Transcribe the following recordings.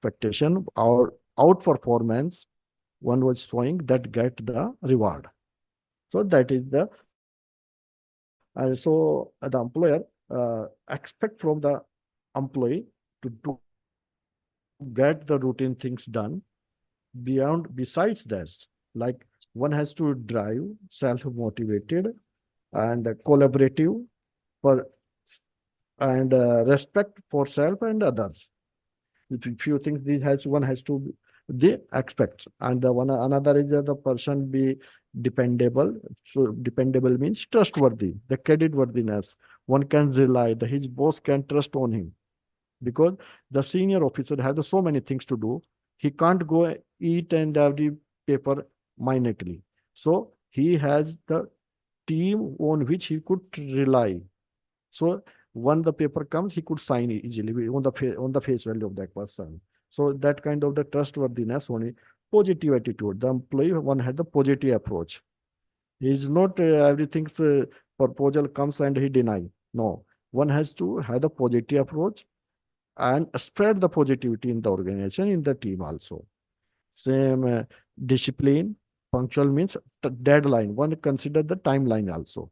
expectation or outperformance one was showing that get the reward. So that is the so the employer expect from the employee to get the routine things done. Besides this, like one has to drive, self-motivated, and collaborative for and respect for self and others. Few things these has one has to the expect, and the one another is that the person be dependable. So dependable means trustworthy, the credit worthiness. One can rely, the his boss can trust on him, because the senior officer has so many things to do. He can't go eat and every paper minutely. So he has the team on which he could rely. So when the paper comes, he could sign it easily on the face value of that person. So that kind of the trustworthiness, only positive attitude. The employee one had the positive approach. He is not everything's proposal comes and he deny. No, one has to have the positive approach and spread the positivity in the organization, in the team also. Same discipline, punctual means deadline. One consider the timeline also.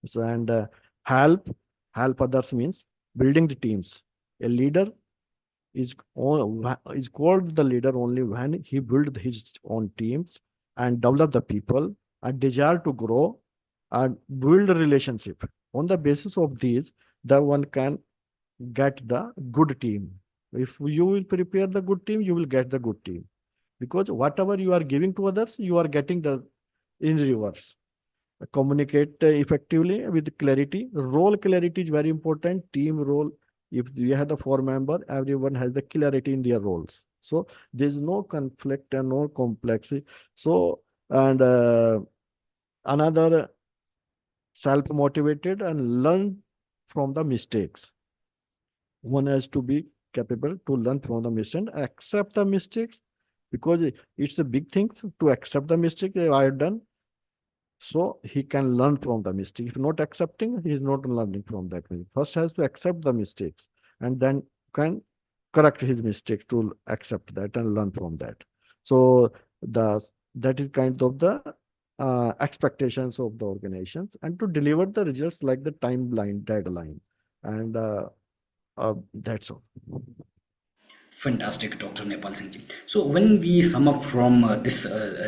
So, and help others means building the teams. A leader is called the leader only when he build his own teams and develop the people and desire to grow and build a relationship. On the basis of these, the one can get the good team. If you will prepare the good team, you will get the good team, because whatever you are giving to others, you are getting the in reverse. Communicate effectively with clarity. Role clarity is very important. Team role. If you have the four member, everyone has the clarity in their roles. So there's no conflict and no complexity. So and another self-motivated and learn from the mistakes. One has to be capable to learn from the mistake and accept the mistakes, because it's a big thing to accept the mistake I have done. So he can learn from the mistake. If not accepting, he is not learning from that mistake. First has to accept the mistakes and then can correct his mistake to accept that and learn from that. So the that is kind of the expectations of the organizations, and to deliver the results like the timeline deadline, and that's all. Fantastic, Dr. Nepal Singh ji. So, when we sum up from this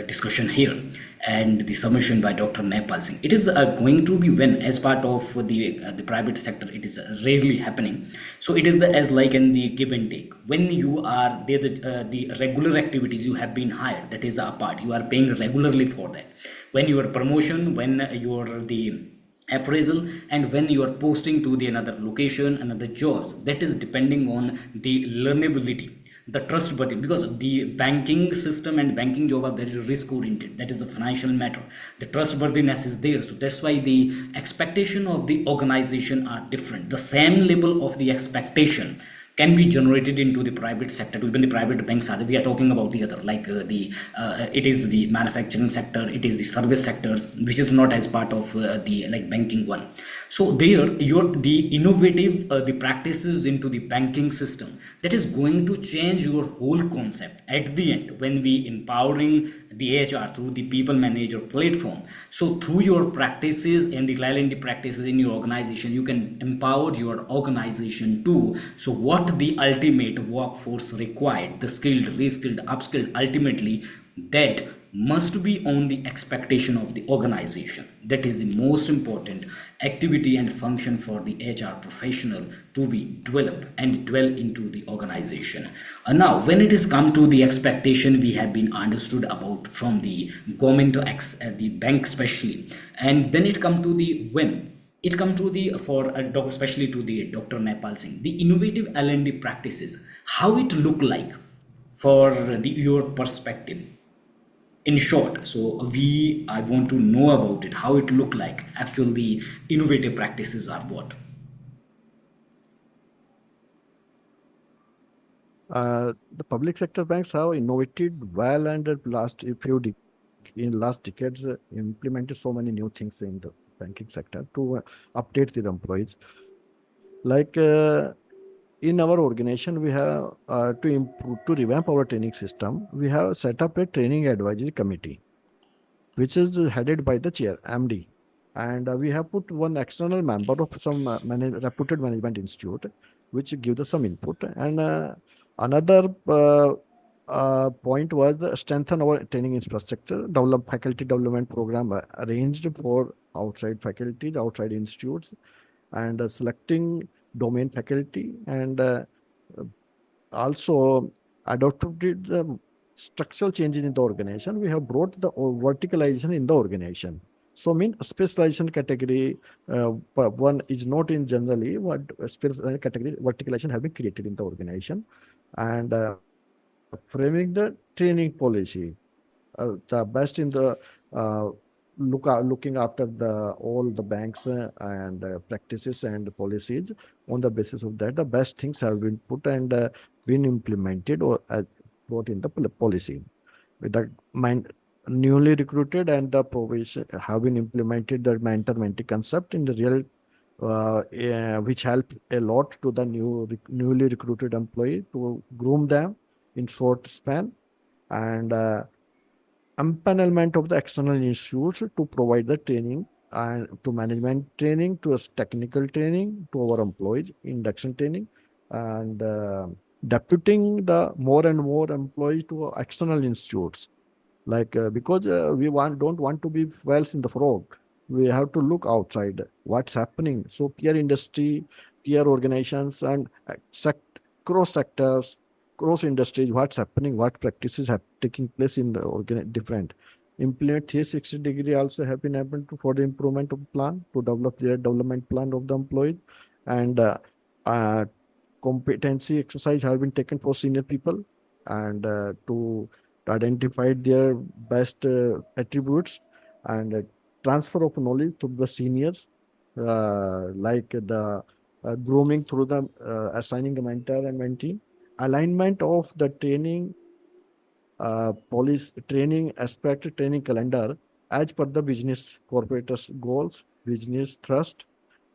discussion here and the summation by Dr. Nepal Singh, it is going to be when, as part of the private sector, it is rarely happening. So, it is the as like in the give and take. When you are there, the regular activities you have been hired, that is the apart. You are paying regularly for that. When your promotion, when your the appraisal, and when you are posting to the another location, another jobs, that is depending on the learnability, the trustworthy, because the banking system and banking job are very risk oriented. That is a financial matter. The trustworthiness is there, so that's why the expectation of the organization are different. The same level of the expectation can be generated into the private sector to even the private banks are, we are talking about the other like the it is the manufacturing sector, it is the service sectors, which is not as part of the like banking one. So there your the innovative the practices into the banking system, that is going to change your whole concept at the end when we empowering the HR through the people manager platform. So through your practices and the client practices in your organization, you can empower your organization too. So what the ultimate workforce required, the skilled, reskilled, upskilled, ultimately that must be on the expectation of the organization. That is the most important activity and function for the HR professional to be developed and dwell into the organization. Now, when it is come to the expectation, we have been understood about from the government to the bank especially, and then it come to the when it come to the for especially to the Dr. Nepal Singh, the innovative L&D practices, how it look like for the your perspective in short. So we I want to know about it, how it look like actually the innovative practices are what. The public sector banks have innovated well, and in last decades implemented so many new things in the banking sector to update their employees. Like in our organization, we have to improve, to revamp our training system. We have set up a training advisory committee, which is headed by the chair, MD. And we have put one external member of some reputed management institute, which give us some input. And another point was strengthen our training infrastructure, develop faculty development program arranged for outside faculties, outside institutes, and selecting domain faculty, and also adopted the structural changes in the organization. We have brought the verticalization in the organization. So, mean specialization category one is not in generally what special category verticalization have been created in the organization, and framing the training policy, the best in the uh, looking after the all the banks and practices and policies. On the basis of that, the best things have been put and been implemented or brought in the policy. With the newly recruited and the probation have been implemented the mentor-mentee concept in the real, which help a lot to the newly recruited employee to groom them in short span, and empanelment of the external institutes to provide the training and to management training, to us technical training, to our employees, induction training, and deputing the more and more employees to external institutes. Like because we don't want to be whales in the frog, we have to look outside what's happening. So peer industry, peer organizations, and cross sectors, cross industries, what's happening, what practices have taking place in the different implement 360-degree also have been able to for the improvement of plan to develop their development plan of the employees, and uh, competency exercise have been taken for senior people, and to identify their best attributes, and transfer of knowledge to the seniors, like the grooming through the assigning a mentor and mentee, alignment of the training policy, training aspect, training calendar as per the business corporators goals, business thrust.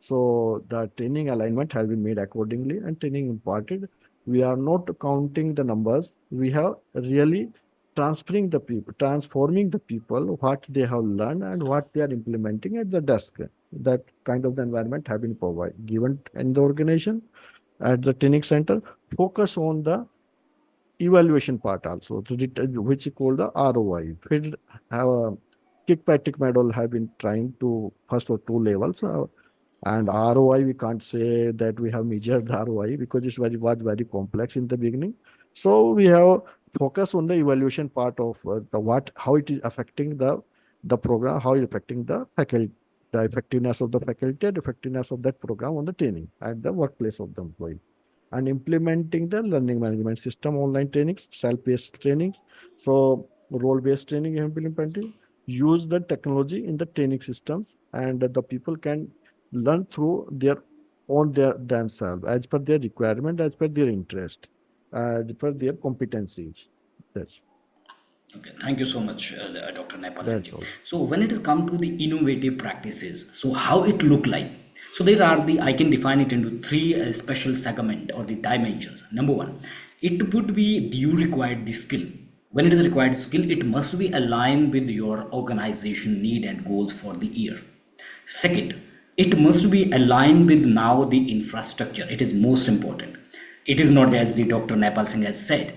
So the training alignment has been made accordingly and training imparted. We are not counting the numbers. We have really transferring the people, transforming the people, what they have learned and what they are implementing at the desk. That kind of the environment have been provided, given in the organization at the training center. Focus on the evaluation part also, which is called the ROI. Field have a kick by tick model have been trying to first or two levels, and ROI we can't say that we have measured the ROI because it was very complex in the beginning. So we have focus on the evaluation part of the what how it is affecting the program, how it affecting the faculty, the effectiveness of the faculty, and effectiveness of that program on the training at the workplace of the employee, and implementing the learning management system, online trainings, self-paced trainings. So role-based training have been implemented. Use the technology in the training systems, and the people can learn through their own themselves as per their requirement, as per their interest, as per their competencies. That's Okay, thank you so much, Dr. Naipal Singh. that's all. So when it is come to the innovative practices, so how it look like? So there are the I can define it into three special segment or the dimensions. Number one, it would be do you required the skill. When it is required skill, it must be aligned with your organization need and goals for the year. Second, it must be aligned with now the infrastructure. It is most important. It is not as the Dr. Naipal Singh has said.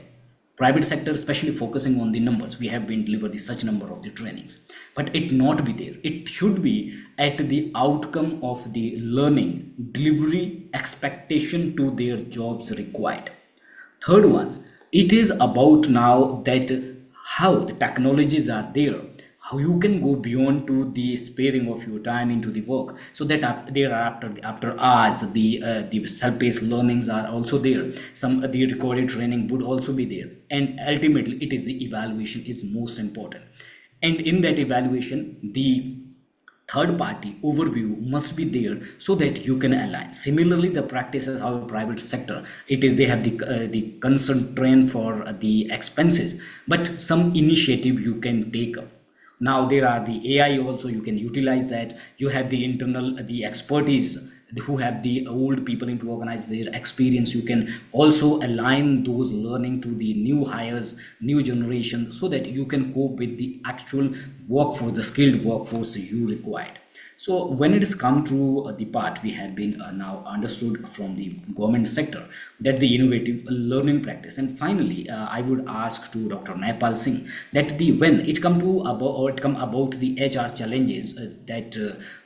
Private sector, especially focusing on the numbers, we have been delivered the such number of the trainings, but it not be there. It should be at the outcome of the learning, delivery, expectation to their jobs required. Third one, it is about now that how the technologies are there, how you can go beyond to the sparing of your time into the work, so that there are after hours the self-paced learnings are also there. Some the recorded training would also be there, and ultimately it is the evaluation is most important. And in that evaluation, the third party overview must be there so that you can align. Similarly, the practices our private sector, it is they have the constant train for the expenses, but some initiative you can take up. Now there are the AI also, you can utilize that. You have the internal the expertise who have the old people into organize their experience. You can also align those learning to the new hires, new generation, so that you can cope with the actual workforce, the skilled workforce you required. So when it is come to the part, we have been now understood from the government sector that the innovative learning practice. And finally, I would ask to Dr. Naipal Singh that the when it come to about or it come about the HR challenges, that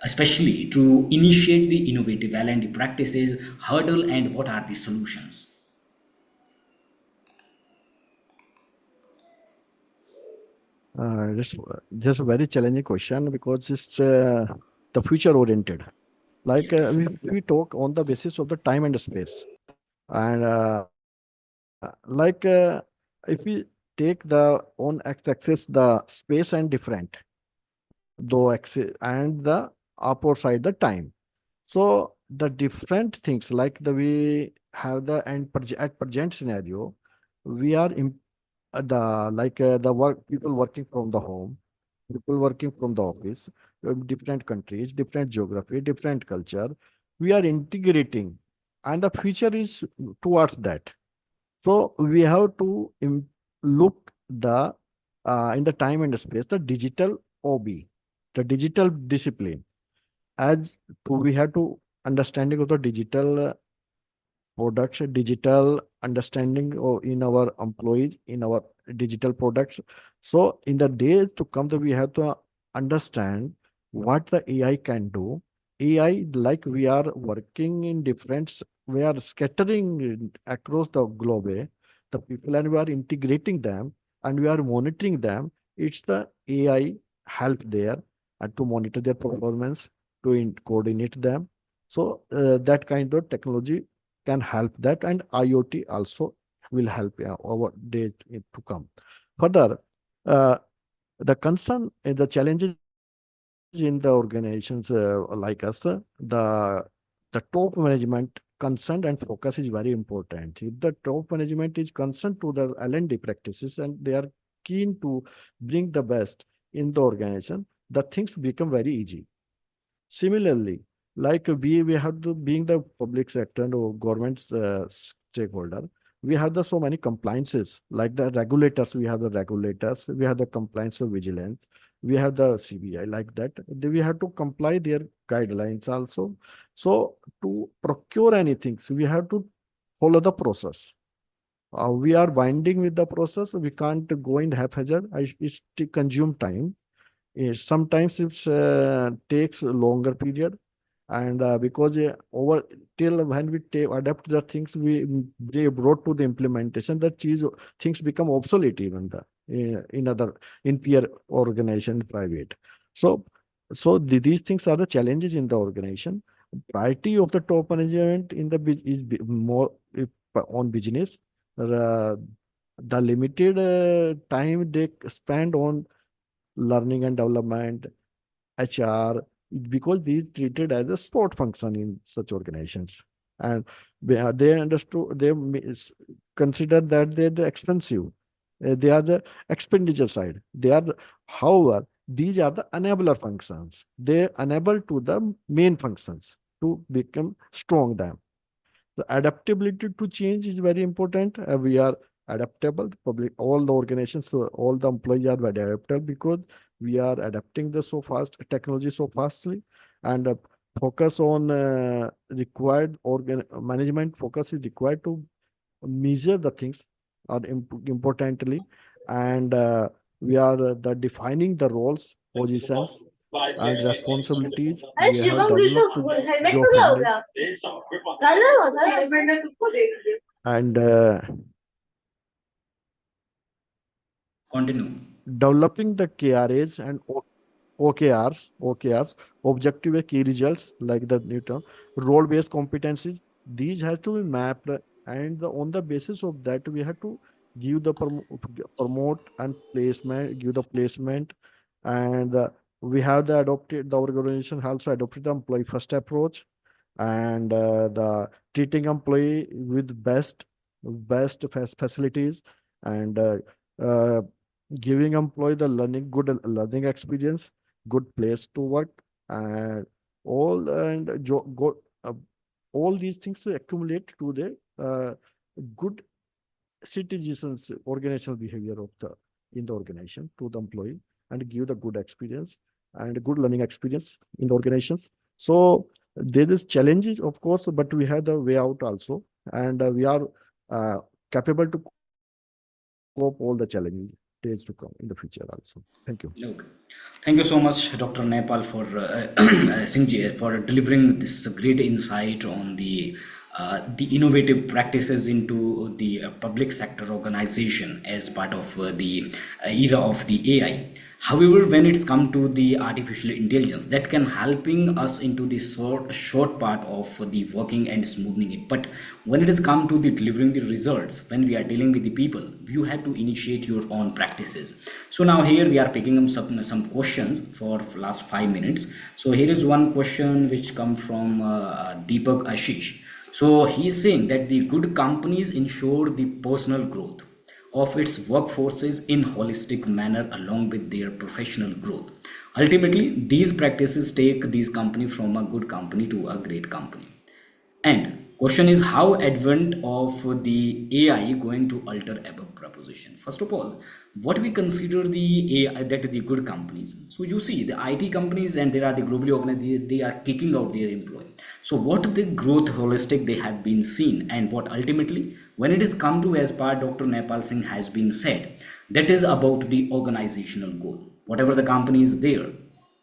especially to initiate the innovative L&D practices, hurdle, and what are the solutions? Just just a very challenging question because it's the future oriented. Yeah, We talk on the basis of the time and space. And if we take the on x-axis, the space and different, though axis and the upper side, the time. So the different things like the we have the at present scenario, we are the work people working from the home, people working from the office, different countries, different geography, different culture. We are integrating, and the future is towards that. So we have to look the in the time and space the digital OB, the digital discipline. As to we have to understanding of the digital products, digital understanding in our employees, in our digital products. So in the days to come, we have to understand what the AI can do. AI, like we are working in different, we are scattering across the globe, the people, and we are integrating them and we are monitoring them. It's the AI help there and to monitor their performance, to coordinate them. So that kind of technology can help that, and IoT also will help over days to come. Further, uh, the concern and the challenges in the organizations like us, the top management consent and focus is very important. If the top management is concerned to the L&D practices and they are keen to bring the best in the organization, the things become very easy. Similarly, we have to being the public sector or government stakeholder, we have the so many compliances like the regulators. We have the regulators. We have the compliance of vigilance. We have the CBI like that. We have to comply their guidelines also. So to procure anything, so we have to follow the process. We are binding with the process. We can't go in haphazard. It consume time. Sometimes it takes a longer period, and because over till when we adapt the things they brought to the implementation, that things become obsolete even in other in peer organization private. So these things are the challenges in the organization. Priority of the top management in the more on business. Uh, the limited time they spend on learning and development, HR, because these treated as a sport function in such organizations. And they understood, consider that they're expensive. They are the expenditure side. However, these are the enabler functions. They enable to the main functions to become strong them. The adaptability to change is very important. We are adaptable. Public, all the organizations, so all the employees are very adaptable because we are adapting the so fast technology so fastly, and focus on required organ management focus is required to measure the things are importantly, and we are the defining the roles, positions, and responsibilities. We have developed job friendly and continue. developing the KRAs and OKRs, objective key results like the new term, role-based competencies. These has to be mapped, and on the basis of that, we have to give the promote and placement, give the placement, and we have the adopted. The organization also adopted the employee first approach, and the treating employee with best facilities, and uh, giving employee the good learning experience, good place to work, and all and uh, all these things accumulate to the good citizens organizational behavior of the in the organization to the employee and give the good experience and good learning experience in the organizations. So there is challenges of course, but we have the way out also, and we are uh, capable to cope all the challenges days to come in the future also. Thank you. Okay. Thank you so much, Dr. Nepal, for Singh ji, for delivering this great insight on the innovative practices into the public sector organization as part of the era of the AI. However, when it's come to the artificial intelligence, that can helping us into the short part of the working and smoothing it. But when it is come to the delivering the results, when we are dealing with the people, you have to initiate your own practices. So now here we are picking up some questions for last 5 minutes. So here is one question which come from Deepak Ashish. So he is saying that the good companies ensure the personal growth of its workforces in holistic manner along with their professional growth. Ultimately, these practices take these company from a good company to a great company. And question is how advent of the AI going to alter above proposition. First of all, what we consider the AI that the good companies. So you see the IT companies and there are the globally organized they are kicking out their employee. So what the growth holistic they have been seen and what ultimately when it is come to as part Dr. Nepal Singh has been said that is about the organizational goal. Whatever the company is there,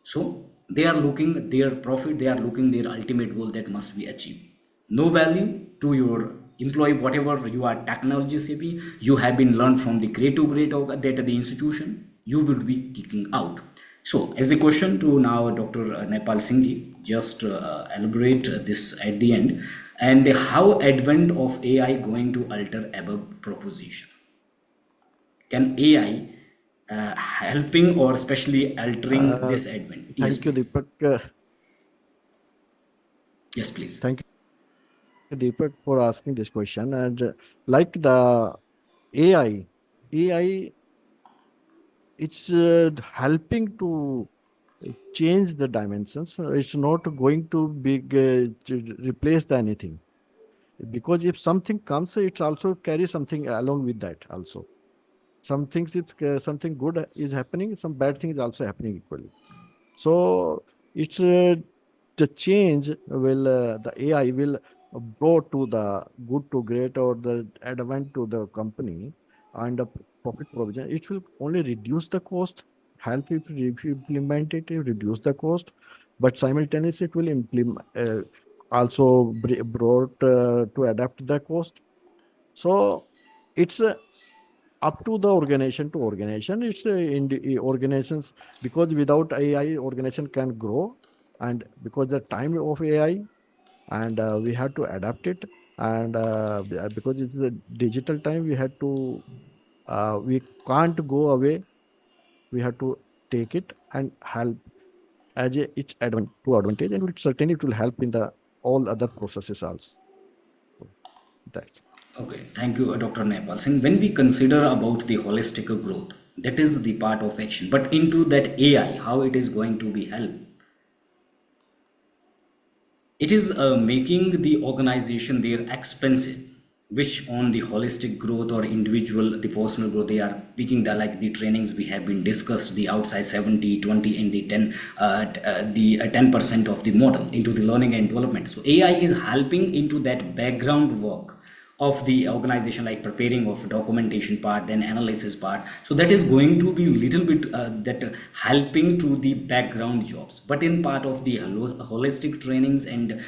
so they are looking their profit, they are looking their ultimate goal that must be achieved. No value to your employee, whatever you are technology savvy, you have been learned from the great to great that the institution, you will be kicking out. So as the question to now Dr. Nepal Singh ji, just elaborate this at the end and how advent of AI going to alter above proposition. Can AI helping or especially altering uh, this advent? Yes, Thank you, please. Deepak. Yes, please. Thank you, Deepak, for asking this question. And like the AI, it's helping to change the dimensions. It's not going to to replace the anything, because if something comes, it also carries something along with that also. Some things it's something good is happening, some bad thing is also happening equally. So it's the change will the AI will brought to the good to great or the advent to the company and the profit provision. It will only reduce the cost, help if you implement it, it reduce the cost, but simultaneously it will implement also brought to adapt the cost. So it's up to the organization to organization. It's in the organizations, because without AI, organization can grow, and because the time of AI, and we have to adapt it, and because it's a digital time, we had to we can't go away. We have to take it and help as its advantage, and it certainly it will help in the all other processes also. That. Okay, thank you, Dr. Nepal Singh. When we consider about the holistic growth, that is the part of action. But into that AI, how it is going to be help? It is making the organization their expensive, which on the holistic growth or individual, the personal growth, they are picking the like the trainings we have been discussed, the outside 70/20 and the 10, the 10% of the model into the learning and development. So AI is helping into that background work of the organization like preparing of documentation part then analysis part, so that is going to be little bit that helping to the background jobs, but in part of the holistic trainings and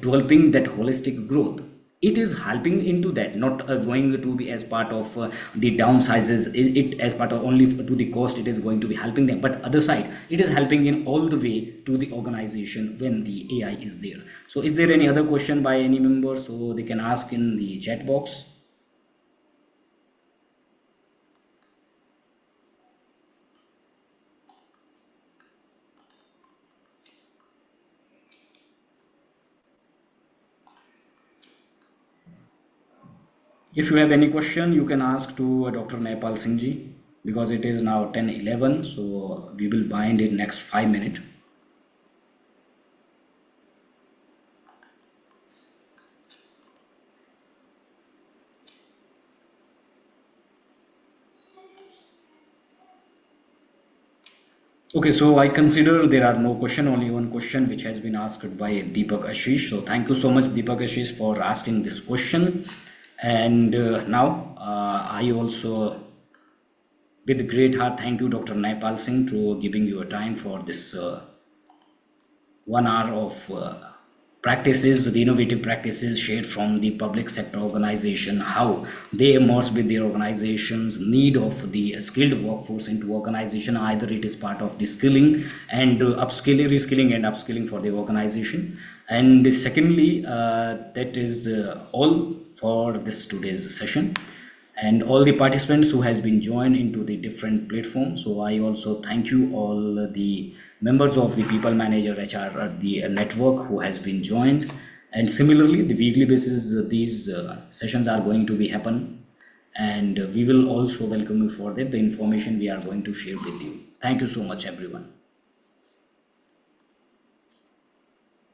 developing that holistic growth, it is helping into that, not going to be as part of the downsizes it as part of only to the cost, it is going to be helping them, but other side it is helping in all the way to the organization when the AI is there. So is there any other question by any member so they can ask in the chat box? If you have any question you can ask to Dr. Nepal Singh ji, because it is now 10:11, so we will bind in next 5 minutes. Okay, so I consider there are no question, only one question which has been asked by Deepak Ashish. So thank you so much, Deepak Ashish, for asking this question. And now I also, with great heart, thank you, Dr. Naipal Singh, to giving your time for this 1 hour of practices, the innovative practices shared from the public sector organization, how they immerse with their organization's need of the skilled workforce into organization. Either it is part of the skilling and upskilling, reskilling and upskilling for the organization. And secondly, that is all for this today's session and all the participants who has been joined into the different platforms. So I also thank you all the members of the people manager HR the network who has been joined. And similarly, the weekly basis these sessions are going to be happen, and we will also welcome you for that the information we are going to share with you. Thank you so much, everyone.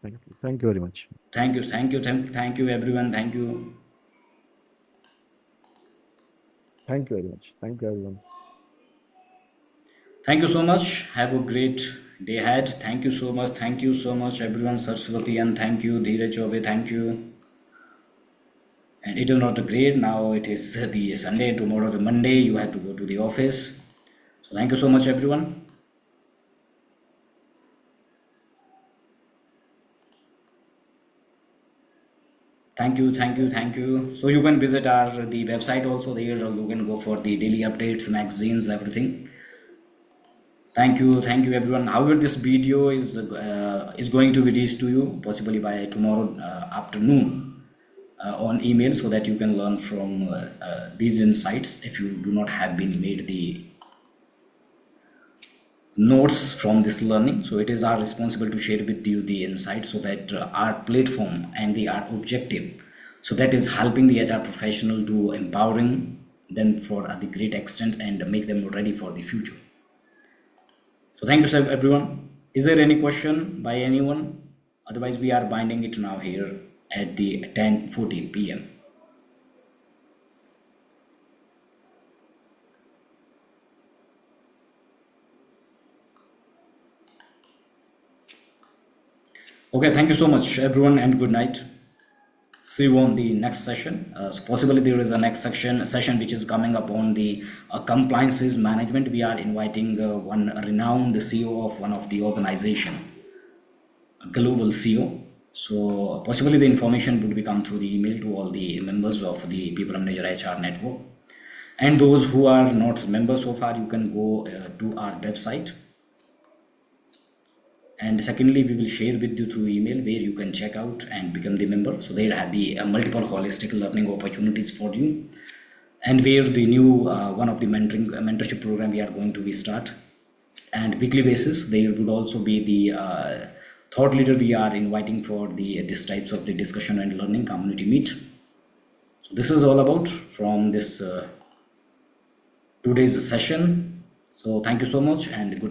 Thank you. Thank you very much. Thank you, everyone. Thank you. Thank you very much. Thank you, everyone. Thank you so much. Have a great day ahead. Thank you so much. Thank you so much, everyone. Saraswati, and thank you, Dheeraj Chobe. Thank you. And it is not a great now. It is the Sunday. Tomorrow, the Monday. You have to go to the office. So thank you so much, everyone. Thank you, thank you, thank you. So you can visit our the website also there. You can go for the daily updates, magazines, everything. Thank you, everyone. However, this video is going to be reached to you possibly by tomorrow afternoon on email, so that you can learn from these insights if you do not have been made the notes from this learning. So it is our responsible to share with you the insights, so that our platform and the our objective, so that is helping the HR professional to empowering them for the great extent and make them ready for the future. So thank you, sir, everyone. Is there any question by anyone? Otherwise, we are binding it now here at the 10:14 p.m. Okay, thank you so much, everyone, and good night. See you on the next session. So possibly there is a next session which is coming up on the compliances management. We are inviting one renowned CEO of one of the organization, a global CEO. So possibly the information would be come through the email to all the members of the People Manager HR network. And those who are not members so far, you can go to our website. And secondly, we will share with you through email where you can check out and become the member. So there have the multiple holistic learning opportunities for you, and where the new one of the mentorship program we are going to be start. And weekly basis there would also be the thought leader we are inviting for the these types of the discussion and learning community meet. So this is all about from this today's session. So thank you so much and good night.